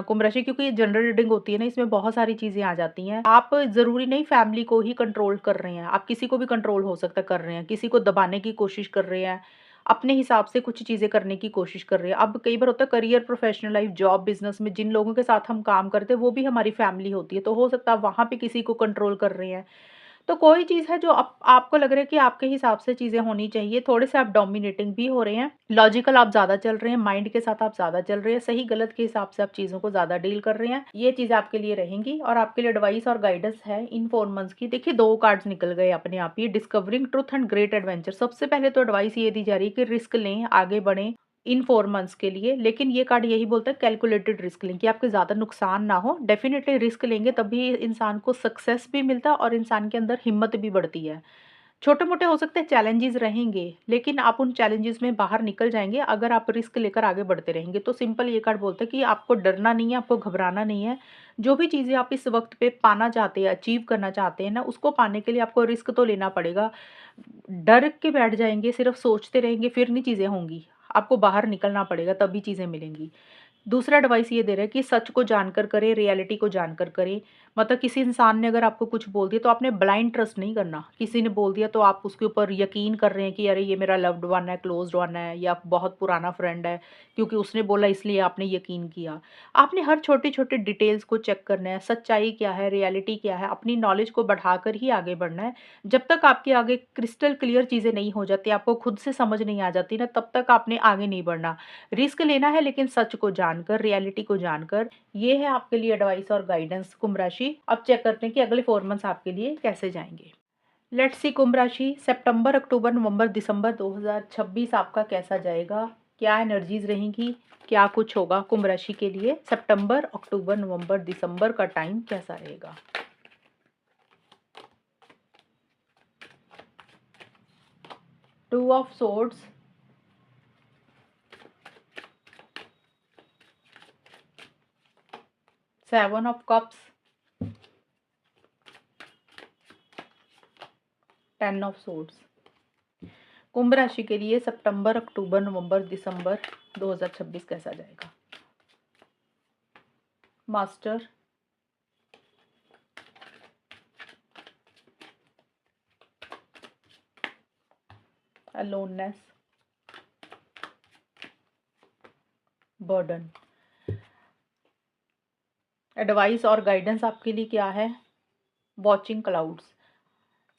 कुंभ राशि, क्योंकि ये जनरल रीडिंग होती है ना, इसमें बहुत सारी चीज़ें आ जाती हैं। आप ज़रूरी नहीं फैमिली को ही कंट्रोल कर रहे हैं, आप किसी को भी कंट्रोल हो सकता है कर रहे हैं, किसी को दबाने की कोशिश कर रहे हैं, अपने हिसाब से कुछ चीज़ें करने की कोशिश कर रहे हैं। अब कई बार होता है career, professional life, job, business में जिन लोगों के साथ हम काम करते हैं, वो भी हमारी फैमिली होती है, तो हो सकता है आप वहाँ पे किसी को कंट्रोल कर रहे हैं। तो कोई चीज़ है जो आपको लग रहा है कि आपके हिसाब से चीज़ें होनी चाहिए, थोड़े-से आप डोमिनेटिंग भी हो रहे हैं, लॉजिकल आप ज़्यादा चल रहे हैं, माइंड के साथ आप ज़्यादा चल रहे हैं, सही-गलत के हिसाब से आप चीज़ों को ज़्यादा डील कर रहे हैं। ये चीज़ आपके लिए रहेंगी और आपके लिए एडवाइस और गाइडेंस है इन 4 मंथ्स की। देखिए 2 कार्ड्स निकल गए अपने आप ही, discovering truth and great adventure. सबसे पहले तो एडवाइस ये दी जा रही है कि रिस्क लें, आगे बढ़ें इन 4 मंथ्स के लिए। लेकिन ये कार्ड यही बोलता है कैलकुलेटेड रिस्क लें कि आपके ज़्यादा नुकसान ना हो। डेफ़िनिटली रिस्क लेंगे तभी इंसान को सक्सेस भी मिलता है और इंसान के अंदर हिम्मत भी बढ़ती है। छोटे-मोटे हो सकते हैं चैलेंजेस रहेंगे, लेकिन आप उन चैलेंजेस में बाहर निकल जाएँगे अगर आप रिस्क लेकर आगे बढ़ते रहेंगे। तो सिंपल ये कार्ड बोलता है कि आपको डरना नहीं है, आपको घबराना नहीं है। जो भी चीज़ें आप इस वक़्त पे पाना चाहते हैं, अचीव करना चाहते हैं ना, उसको पाने के लिए आपको रिस्क तो लेना पड़ेगा। डर के बैठ जाएँगे, सिर्फ़ सोचते रहेंगे, फिर नहीं चीज़ें होंगी। आपको बाहर निकलना पड़ेगा, तभी चीज़ें मिलेंगी। दूसरा एडवाइस ये दे रहा है कि सच को जानकर करें, रियलिटी को जानकर करें। मतलब किसी इंसान ने अगर आपको कुछ बोल दिया तो आपने ब्लाइंड ट्रस्ट नहीं करना। किसी ने बोल दिया तो आप उसके ऊपर यकीन कर रहे हैं कि अरे ये मेरा लव्ड वन है, क्लोज़्ड वन है या बहुत पुराना फ्रेंड है, क्योंकि उसने बोला इसलिए आपने यकीन किया। आपने हर छोटे-छोटे डिटेल्स को चेक करना है, सच्चाई क्या है, रियलिटी क्या है, अपनी नॉलेज को बढ़ाकर ही आगे बढ़ना है। जब तक आपके आगे क्रिस्टल क्लियर चीज़ें नहीं हो जाती, आपको खुद से समझ नहीं आ जाती ना, तब तक आपने आगे नहीं बढ़ना। रिस्क लेना है लेकिन सच को जानकर, रियलिटी को जानकर। ये है आपके लिए एडवाइस और गाइडेंस कुंभ राशि। अब चेक करते हैं कि अगले 4 मंथ्स आपके लिए कैसे जाएँगे। लेट्स सी कुंभ राशि सितंबर, अक्टूबर, नवंबर, दिसंबर 2026 आपका कैसा जाएगा? क्या एनर्जीज़ रहेंगी? क्या कुछ होगा कुंभ राशि के लिए? सितंबर, अक्टूबर, नवंबर, दिसंबर का टाइम कैसा रहेगा? Two of swords, 7 of cups, 10 of swords. कुंभ राशि के लिए सितंबर, अक्टूबर, नवंबर, दिसंबर 2026 कैसा जाएगा? Master, aloneness, burden. एडवाइस और गाइडेंस आपके लिए क्या है? Watching clouds.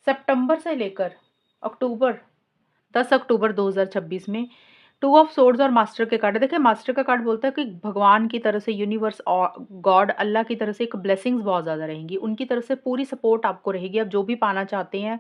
सितंबर से लेकर अक्टूबर, 10 अक्टूबर 2026 में टू ऑफ सोर्ड्स और मास्टर के कार्ड है। देखिए मास्टर का कार्ड बोलता है कि भगवान की तरफ से, यूनिवर्स और गॉड अल्लाह की तरफ से एक ब्लेसिंग्स बहुत ज़्यादा रहेंगी। उनकी तरफ से पूरी सपोर्ट आपको रहेगी। आप जो भी पाना चाहते हैं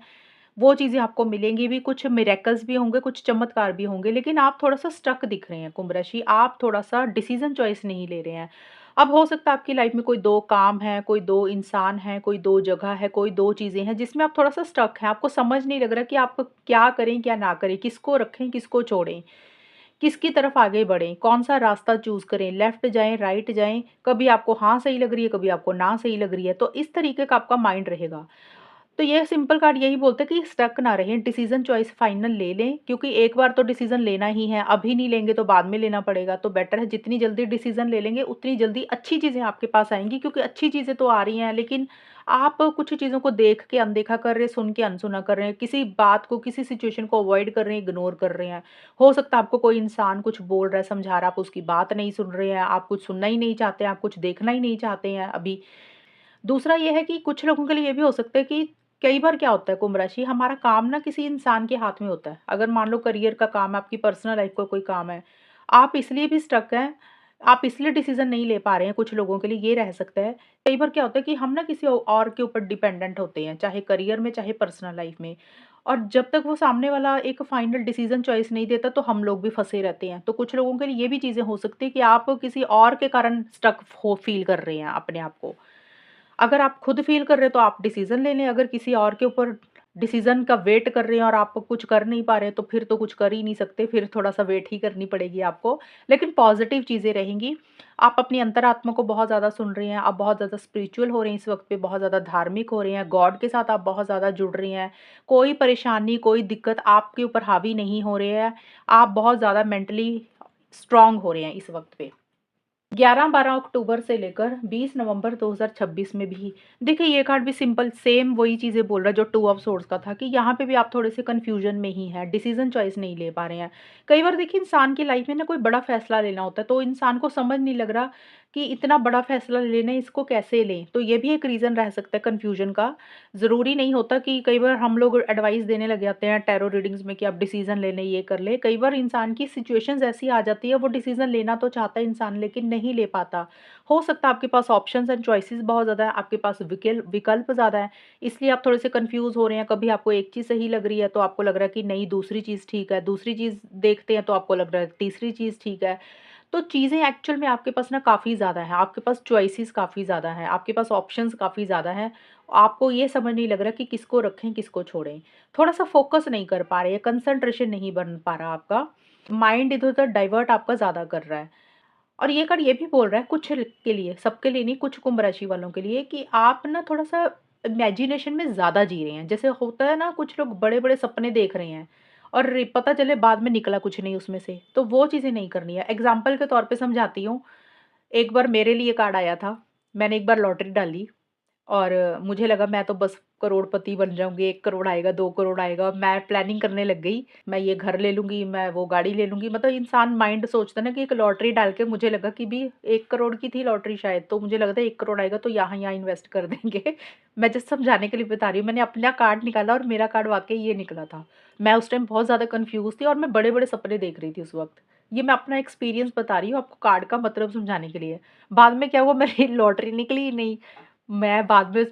वो चीज़ें आपको मिलेंगी भी, कुछ मिरेकल्स भी होंगे, कुछ चमत्कार भी होंगे, लेकिन आप थोड़ा-सा स्टक दिख रहे हैं कुंभ राशि, आप थोड़ा-सा डिसीज़न चॉइस नहीं ले रहे हैं। अब हो सकता है आपकी लाइफ़ में कोई 2 काम है, कोई 2 इंसान हैं, कोई 2 जगह है, कोई 2 चीज़ें हैं, जिसमें आप थोड़ा-सा स्टक हैं। आपको समझ नहीं लग रहा कि आप क्या करें, क्या ना करें, किसको रखें, किसको छोड़ें, किसकी तरफ आगे बढ़ें, कौन-सा रास्ता चूज़ करें, लेफ्ट जाएँ, राइट जाएँ, कभी आपको हाँ सही लग रही है, कभी आपको ना सही लग रही है, तो इस तरीके का आपका माइंड रहेगा। तो ये सिंपल कार्ड यही बोलता है कि स्टक ना रहें, डिसीज़न चॉइस फाइनल ले लें, क्योंकि एक बार तो डिसीज़न लेना ही है, अभी नहीं लेंगे तो बाद में लेना पड़ेगा, तो बेटर है जितनी जल्दी डिसीज़न ले लेंगे, उतनी जल्दी अच्छी चीज़ें आपके पास आएँगी, क्योंकि अच्छी चीज़ें तो आ रही हैं, लेकिन आप कुछ चीज़ों को देख के अनदेखा कर रहे हैं, सुन के अनसुना कर रहे हैं, किसी बात को, किसी सिचुएशन को अवॉइड कर रहे हैं, इग्नोर कर रहे हैं। हो सकता है आपको कोई इंसान कुछ बोल रहा है, समझा रहा है, आप उसकी बात नहीं सुन रहे हैं, आप कुछ सुनना ही नहीं चाहते हैं, आप कुछ देखना ही नहीं चाहते हैं अभी। दूसरा ये है कि कुछ लोगों के लिए ये भी हो सकता है कि कई बार क्या होता है कुंभ राशि, हमारा काम ना किसी इंसान के हाथ में होता है। अगर मान लो करियर का काम है, आपकी पर्सनल लाइफ का कोई काम है, आप इसलिए भी स्टक हैं, आप इसलिए डिसीज़न नहीं ले पा रहे हैं, कुछ लोगों के लिए ये रह सकता है। कई बार क्या होता है कि हम ना किसी और के ऊपर डिपेंडेंट होते हैं, चाहे करियर में, चाहे पर्सनल लाइफ में। और जब तक वो सामने वाला एक फाइनल डिसीज़न चॉइस नहीं देता, तो हम लोग भी फँसे रहते हैं। तो कुछ लोगों के लिए ये भी चीज़ें हो सकती है कि आप किसी और के कारण स्टक हो फ़ील कर रहे हैं अपने आप को। अगर आप खुद फ़ील कर रहे हो तो आप डिसीज़न ले लें, अगर किसी और के ऊपर डिसीज़न का वेट कर रहे हैं और आप कुछ कर नहीं पा रहे, तो फिर तो कुछ कर ही नहीं सकते, फिर थोड़ा-सा वेट ही करनी पड़ेगी आपको। लेकिन पॉज़िटिव चीज़ें रहेंगी। आप अपनी अंतरात्मा को बहुत ज़्यादा सुन रहे हैं, आप बहुत ज़्यादा स्पिरिचुअल हो रहे हैं इस वक़्त पे, बहुत ज़्यादा धार्मिक हो रहे हैं, गॉड के साथ आप बहुत ज़्यादा जुड़ रहे हैं। कोई परेशानी, कोई दिक्कत आपके ऊपर हावी नहीं हो रही है। आप बहुत ज़्यादा मेंटली स्ट्रॉन्ग हो रहे हैं इस वक़्त पे। 11-12 अक्टूबर से लेकर 20 नवंबर 2026 में भी देखिए, ये कार्ड भी सिंपल सेम वही चीज़ें बोल रहा है जो टू ऑफ सोर्ड्स का था, कि यहाँ पे भी आप थोड़े से कन्फ्यूजन में ही हैं, डिसीजन चॉइस नहीं ले पा रहे हैं। कई बार देखिए, इंसान की लाइफ में ना कोई बड़ा फैसला लेना होता है, तो इंसान को समझ नहीं लग रहा कि इतना बड़ा फैसला लेना है, इसको कैसे लें। तो ये भी एक रीज़न रह सकता है कन्फ्यूजन का। ज़रूरी नहीं होता कि कई बार हम लोग एडवाइस देने लग जाते हैं टैरो रीडिंग्स में कि आप डिसीजन ले लें, ये कर लें। कई बार इंसान की सिचुएशंस ऐसी आ जाती है, वो डिसीजन लेना तो चाहता है इंसान, लेकिन नहीं ले पाता। हो सकता है आपके पास ऑप्शंस एंड चॉइसेस बहुत ज़्यादा है, आपके पास विकल्प ज़्यादा है, इसलिए आप थोड़े से कन्फ्यूज़ हो रहे हैं। कभी आपको एक चीज़ सही लग रही है, तो आपको लग रहा है कि नहीं, दूसरी चीज़ ठीक है। दूसरी चीज़ देखते हैं, तो आपको लग रहा है तीसरी चीज़ ठीक है। तो चीज़ें एक्चुअल में आपके पास ना काफ़ी ज़्यादा है, आपके पास चॉइसेस काफ़ी ज़्यादा हैं, आपके पास ऑप्शंस काफ़ी ज़्यादा हैं। आपको ये समझ नहीं लग रहा कि किसको रखें, किसको छोड़ें। थोड़ा-सा फ़ोकस नहीं कर पा रहे हैं, कंसंट्रेशन नहीं बन पा रहा आपका। माइंड इधर-उधर डाइवर्ट आपका ज़्यादा कर रहा है। और ये कार्ड ये भी बोल रहा है कुछ के लिए, सबके लिए नहीं, कुछ कुंभ राशि वालों के लिए, कि आप ना थोड़ा-सा इमेजिनेशन में ज़्यादा जी रहे हैं। जैसे होता है ना, कुछ लोग बड़े-बड़े सपने देख रहे हैं और पता चले बाद में निकला कुछ नहीं उसमें से, तो वो चीज़ें नहीं करनी है। एग्ज़ाम्पल के तौर पे समझाती हूँ, एक बार मेरे लिए कार्ड आया था, मैंने एक बार लॉटरी डाली और मुझे लगा मैं तो बस करोड़पति बन जाऊँगी, 1 करोड़ आएगा, 2 करोड़ आएगा, मैं प्लानिंग करने लग गई, मैं ये घर ले लूँगी, मैं वो गाड़ी ले लूँगी। मतलब इंसान माइंड सोचता है ना कि एक लॉटरी डाल के, मुझे लगा कि भी 1 करोड़ की थी लॉटरी शायद, तो मुझे लगा था 1 करोड़ आएगा तो यहाँ-यहाँ इन्वेस्ट कर देंगे। मैं जस्ट समझाने के लिए बता रही हूँ, मैंने अपना कार्ड निकाला और मेरा कार्ड वाक़ई ये निकला था। मैं उस टाइम बहुत ज़्यादा कन्फ्यूज़ थी और मैं बड़े-बड़े सपने देख रही थी उस वक़्त। ये मैं अपना एक्सपीरियंस बता रही हूँ आपको, कार्ड का मतलब समझाने के लिए। बाद में क्या हुआ, मेरी लॉटरी निकली ही नहीं। मैं बाद में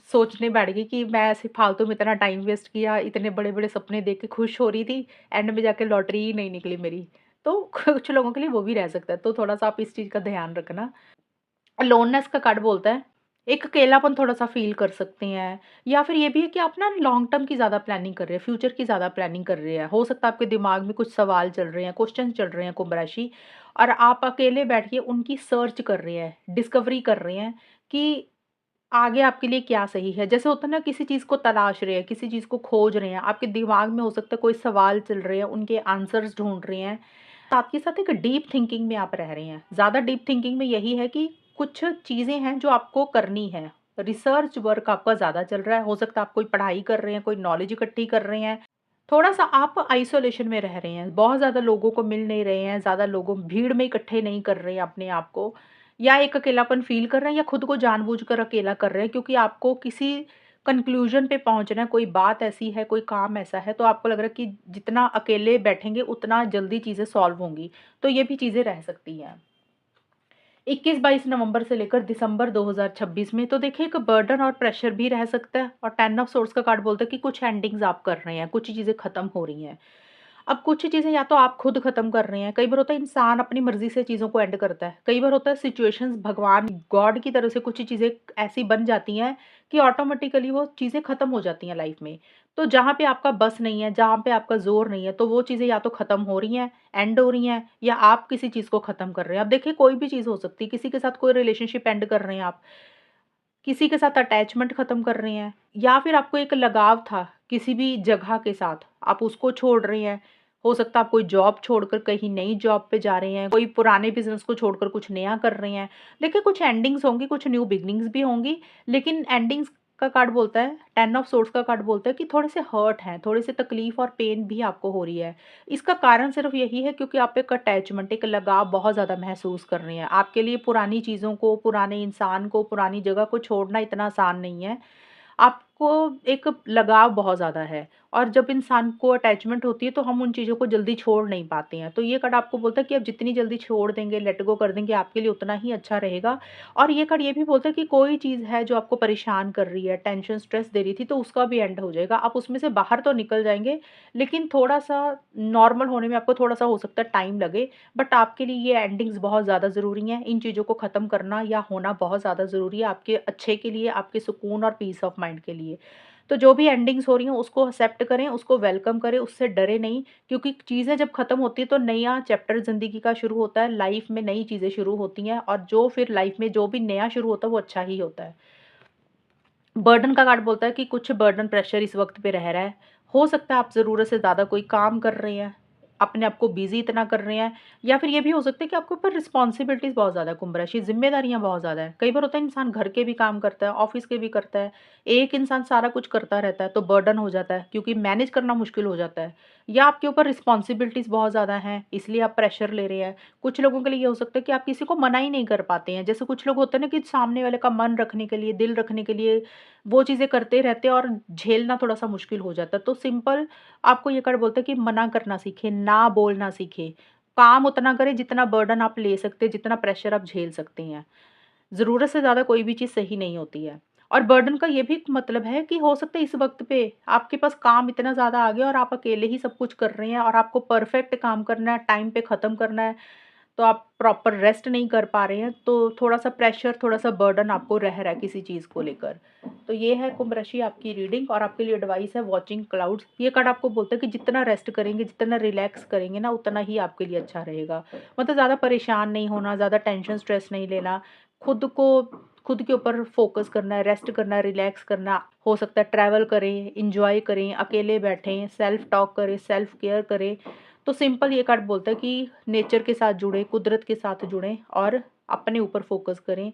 सोचने बैठ गई कि मैं ऐसे फालतू में इतना टाइम वेस्ट किया, इतने बड़े-बड़े सपने देख के खुश हो रही थी, एंड में जाके लॉटरी ही नहीं निकली मेरी। तो कुछ लोगों के लिए वो भी रह सकता है, तो थोड़ा-सा आप इस चीज़ का ध्यान रखना। लोननेस का कार्ड बोलता है, एक अकेलापन थोड़ा-सा फ़ील कर सकते हैं, या फिर ये भी है कि आप ना लॉन्ग टर्म की ज़्यादा प्लानिंग कर रहे हैं, फ्यूचर की ज़्यादा प्लानिंग कर रहे हैं। हो सकता है आपके दिमाग में कुछ सवाल चल रहे हैं, क्वेश्चन चल रहे हैं कुंभ राशि, और आप अकेले बैठ के उनकी सर्च कर रहे हैं, डिस्कवरी कर रहे हैं कि आगे आपके लिए क्या सही है? जैसे होता है ना, किसी चीज़ को तलाश रहे हैं, किसी चीज़ को खोज रहे हैं, आपके दिमाग में हो सकता है कोई सवाल चल रहे हैं, उनके आंसर्स ढूँढ रहे हैं। साथ के साथ एक डीप थिंकिंग में आप रह रहे हैं। ज़्यादा डीप थिंकिंग में यही है कि कुछ चीज़ें हैं जो आपको करनी है। रिसर्च वर्क आपका ज़्यादा चल रहा है। हो सकता है आप कोई पढ़ाई कर रहे हैं, कोई नॉलेज इकट्ठी कर रहे हैं। थोड़ा-सा आप आइसोलेशन में रह रहे हैं, बहुत ज़्यादा लोगों को मिल नहीं रहे हैं, ज़्यादा लोगों भीड़ में इकट्ठे नहीं कर रहे हैं अपने आप को, या एक अकेलापन फ़ील कर रहे हैं, या खुद को जानबूझकर अकेला कर रहे हैं क्योंकि आपको किसी कन्क्लूज़न पे पहुँचना है, कोई बात ऐसी है, कोई काम ऐसा है, तो आपको लग रहा है कि जितना अकेले बैठेंगे उतना जल्दी चीज़ें सॉल्व होंगी। तो ये भी चीज़ें रह सकती हैं। 21-22 नवंबर से लेकर दिसंबर 2026 में तो देखिए, एक बर्डन और प्रेशर भी रह सकता है, और 10 ऑफ सोर्ड्स का कार्ड बोलता है कि कुछ एंडिंग्स आप कर रहे हैं, कुछ चीज़ें खत्म हो रही हैं। अब कुछ चीज़ें या तो आप खुद खत्म कर रहे हैं, कई बार होता है इंसान अपनी मर्ज़ी से चीज़ों को एंड करता है। कई बार होता है सिचुएशंस, भगवान गॉड की तरफ से कुछ चीज़ें ऐसी बन जाती हैं कि ऑटोमेटिकली वो चीज़ें खत्म हो जाती हैं लाइफ़ में। तो जहाँ पे आपका बस नहीं है, जहाँ पे आपका ज़ोर नहीं है, तो वो चीज़ें या तो खत्म हो रही हैं, एंड हो रही हैं, या आप किसी चीज़ को खत्म कर रहे हैं। अब देखिए, कोई भी चीज़ हो सकती है, किसी के साथ कोई रिलेशनशिप एंड कर रहे हैं आप, किसी के साथ अटैचमेंट खत्म कर रहे हैं, या फिर आपको एक लगाव था किसी भी जगह के साथ, आप उसको छोड़ रहे हैं। हो सकता है आप कोई जॉब छोड़कर कहीं नई जॉब पे जा रहे हैं, कोई पुराने बिज़नेस को छोड़कर कुछ नया कर रहे हैं। देखिए, कुछ एंडिंग्स होंगी, कुछ न्यू बिगिनिंग्स भी होंगी, लेकिन एंडिंग्स का कार्ड बोलता है, 10 ऑफ सोर्ड्स का कार्ड बोलता है कि थोड़े से हर्ट हैं, थोड़े से तकलीफ और पेन भी आपको हो रही है। इसका कारण सिर्फ़ यही है क्योंकि आप एक अटैचमेंट, एक लगाव बहुत ज़्यादा महसूस कर रहे हैं। आपके लिए पुरानी चीज़ों को, पुराने इंसान को, पुरानी जगह को छोड़ना इतना आसान नहीं है। आप आपको एक लगाव बहुत ज़्यादा है और जब इंसान को अटैचमेंट होती है तो हम उन चीज़ों को जल्दी छोड़ नहीं पाते हैं। तो ये कार्ड आपको बोलता है कि आप जितनी जल्दी छोड़ देंगे, लेट गो कर देंगे, आपके लिए उतना ही अच्छा रहेगा। और ये कार्ड ये भी बोलता है कि कोई चीज़ है जो आपको परेशान कर रही है, टेंशन, स्ट्रेस दे रही थी, तो उसका भी एंड हो जाएगा। आप उसमें से बाहर तो निकल जाएँगे, लेकिन थोड़ा-सा नॉर्मल होने में आपको थोड़ा-सा हो सकता है टाइम लगे, बट आपके लिए ये एंडिंग्स बहुत ज़्यादा ज़रूरी हैं। इन चीज़ों को ख़त्म करना या होना बहुत ज़्यादा ज़रूरी है आपके अच्छे के लिए, आपके सुकून और पीस ऑफ माइंड के लिए। तो जो भी एंडिंग्स हो रही हैं उसको एक्सेप्ट करें, उसको वेलकम करें, उससे डरे नहीं, क्योंकि चीज़ें जब ख़त्म होती हैं तो नया चैप्टर ज़िंदगी का शुरू होता है, लाइफ़ में नई चीज़ें शुरू होती हैं और जो फिर लाइफ़ में जो भी नया शुरू होता है वो अच्छा ही होता है। बर्डन का कार्ड बोलता है कि कुछ बर्डन प्रेशर इस वक़्त पे रह रहा है। हो सकता है आप ज़रूरत से ज़्यादा कोई काम कर रहे हैं, अपने आप को बिज़ी इतना कर रहे हैं, या फिर ये भी हो सकता है कि आपके ऊपर रिस्पॉन्सिबिलिटीज़ बहुत ज़्यादा है, कुंभ राशि, ज़िम्मेदारियाँ बहुत ज़्यादा हैं। कई बार होता है इंसान घर के भी काम करता है, ऑफ़िस के भी करता है, एक इंसान सारा कुछ करता रहता है तो बर्डन हो जाता है क्योंकि मैनेज करना मुश्किल हो जाता है। या आपके ऊपर रिस्पॉन्सिबिलिटीज़ बहुत ज़्यादा हैं, इसलिए आप प्रेशर ले रहे हैं। कुछ लोगों के लिए ये हो सकता है कि आप किसी को मना ही नहीं कर पाते हैं। जैसे कुछ लोग होते हैं ना कि सामने वाले का मन रखने के लिए, दिल रखने के लिए वो चीज़ें करते रहते हैं और झेलना थोड़ा-सा मुश्किल हो जाता है। तो सिंपल आपको ये कार्ड बोलता है कि मना करना सीखें, ना बोलना सीखें। काम उतना करें जितना बर्डन आप ले सकते हैं, जितना प्रेशर आप झेल सकते हैं। ज़रूरत से ज़्यादा कोई भी चीज़ सही नहीं होती है। और बर्डन का ये भी एक मतलब है कि हो सकता है इस वक़्त पे आपके पास काम इतना ज़्यादा आ गया और आप अकेले ही सब कुछ कर रहे हैं और आपको परफेक्ट काम करना है, टाइम पे ख़त्म करना है, तो आप प्रॉपर रेस्ट नहीं कर पा रहे हैं, तो थोड़ा-सा प्रेशर, थोड़ा-सा बर्डन आपको रह रहा है किसी चीज़ को लेकर। तो ये है कुंभ राशि आपकी रीडिंग और आपके लिए एडवाइस है वॉचिंग क्लाउड्स। ये कार्ड आपको बोलता है कि जितना रेस्ट करेंगे, जितना रिलैक्स करेंगे ना, उतना ही आपके लिए अच्छा रहेगा। मतलब ज़्यादा परेशान नहीं होना, ज़्यादा टेंशन, स्ट्रेस नहीं लेना, खुद को खुद के ऊपर फ़ोकस करना है, रेस्ट करना है, रिलैक्स करना। हो सकता है ट्रैवल करें, एन्जॉय करें, अकेले बैठें, सेल्फ टॉक करें, सेल्फ केयर करें। तो सिंपल ये कार्ड बोलता है कि नेचर के साथ जुड़ें, कुदरत के साथ जुड़ें और अपने ऊपर फ़ोकस करें।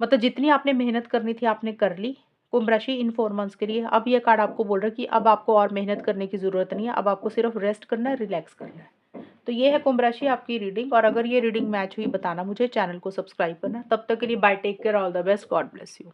मतलब जितनी आपने मेहनत करनी थी आपने कर ली, कुंभ राशि इन 4 मंथ्स के लिए। अब ये कार्ड आपको बोल रहा है कि अब आपको और मेहनत करने की ज़रूरत नहीं है, अब आपको सिर्फ़ रेस्ट करना है, रिलैक्स करना है। तो ये है कुंभ राशि आपकी रीडिंग और अगर ये रीडिंग मैच हुई बताना मुझे, चैनल को सब्सक्राइब करना। तब तक के लिए bye, take care, all the best, God bless you.